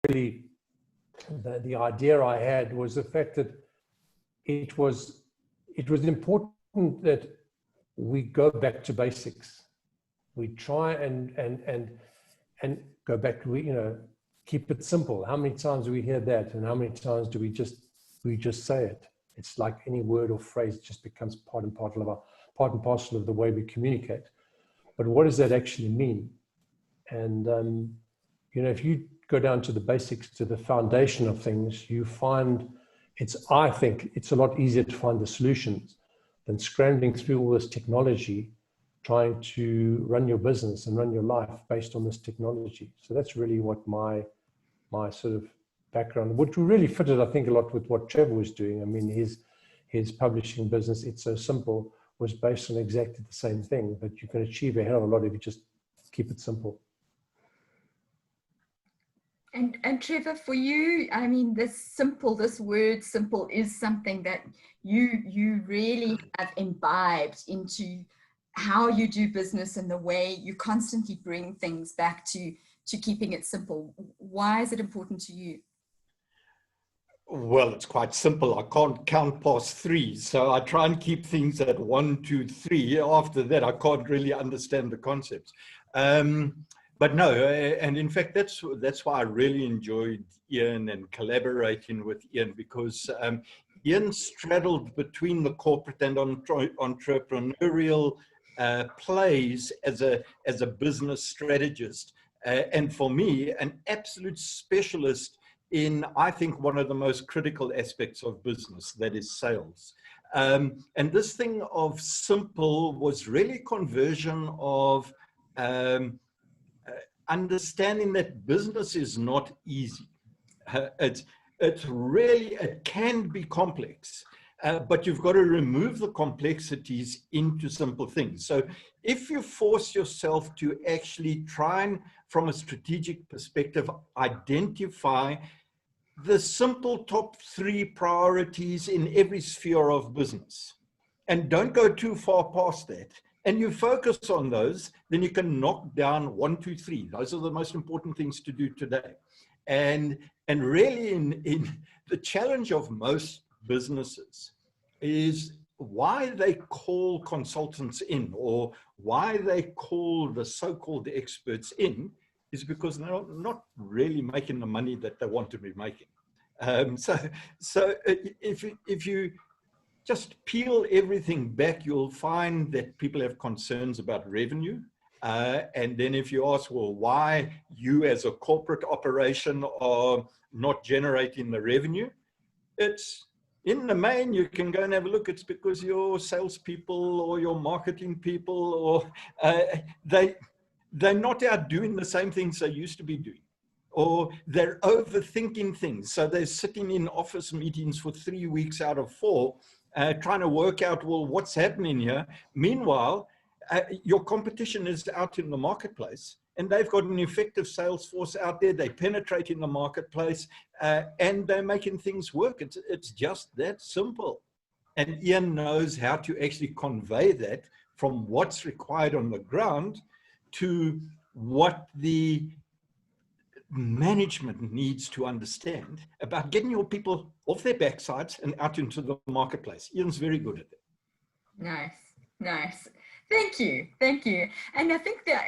really, the idea I had was the fact that it was important that we go back to basics. We try and go back to, keep it simple. How many times do we hear that, and how many times do we just say it? It's like any word or phrase just becomes part and parcel of the way we communicate. But what does that actually mean? And if you go down to the basics, to the foundation of things, you find I think it's a lot easier to find the solutions than scrambling through all this technology, trying to run your business and run your life based on this technology. So that's really what my sort of background, which really fitted, I think, a lot with what Trevor was doing. I mean, his publishing business, It's So Simple, was based on exactly the same thing, but you can achieve a hell of a lot if you just keep it simple. And Trevor, for you, I mean, this word simple is something that you really have imbibed into how you do business and the way you constantly bring things back to keeping it simple. Why is it important to you? Well, it's quite simple. I can't count past 3, so I try and keep things at 1, 2, 3. After that, I can't really understand the concepts. But no, and in fact, that's why I really enjoyed Ian and collaborating with Ian, because Ian straddled between the corporate and entrepreneurial plays as a business strategist, and for me, an absolute specialist in, I think, one of the most critical aspects of business, that is sales. And this thing of simple was really conversion of understanding that business is not easy. It can be complex, but you've got to remove the complexities into simple things. So if you force yourself to actually try and, from a strategic perspective, identify the simple top 3 priorities in every sphere of business, and don't go too far past that, and you focus on those, then you can knock down 1, 2, 3. Those are the most important things to do today. And really, in the challenge of most businesses is why they call consultants in, or why they call the so-called experts in, is because they're not really making the money that they want to be making. So if you just peel everything back, you'll find that people have concerns about revenue. And then if you ask, well, why you as a corporate operation are not generating the revenue, it's in the main, you can go and have a look. It's because your salespeople or your marketing people, or they're not out doing the same things they used to be doing, or they're overthinking things. So they're sitting in office meetings for 3 weeks out of 4, trying to work out, well, what's happening here. Meanwhile, your competition is out in the marketplace, and they've got an effective sales force out there. They penetrate in the marketplace, and they're making things work. It's just that simple. And Ian knows how to actually convey that from what's required on the ground to what the management needs to understand about getting your people off their backsides and out into the marketplace. Ian's very good at it. Nice. Thank you. And I think that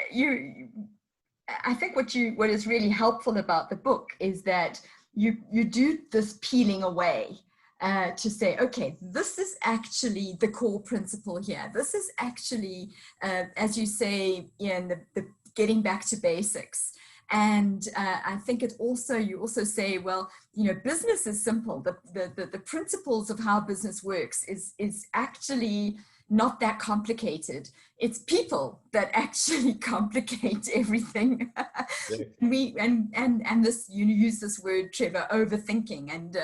what is really helpful about the book is that you do this peeling away to say, okay, this is actually the core principle here. This is actually, as you say, Ian, the getting back to basics. And I think you also say, well, business is simple. The principles of how business works is actually not that complicated. It's people that actually complicate everything. And this, you use this word, Trevor, overthinking, and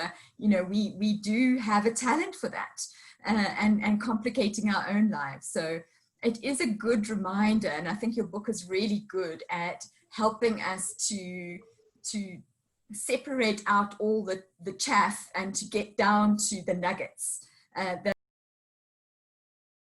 we do have a talent for that, and complicating our own lives. So it is a good reminder, and I think your book is really good at helping us to separate out all the chaff and to get down to the nuggets that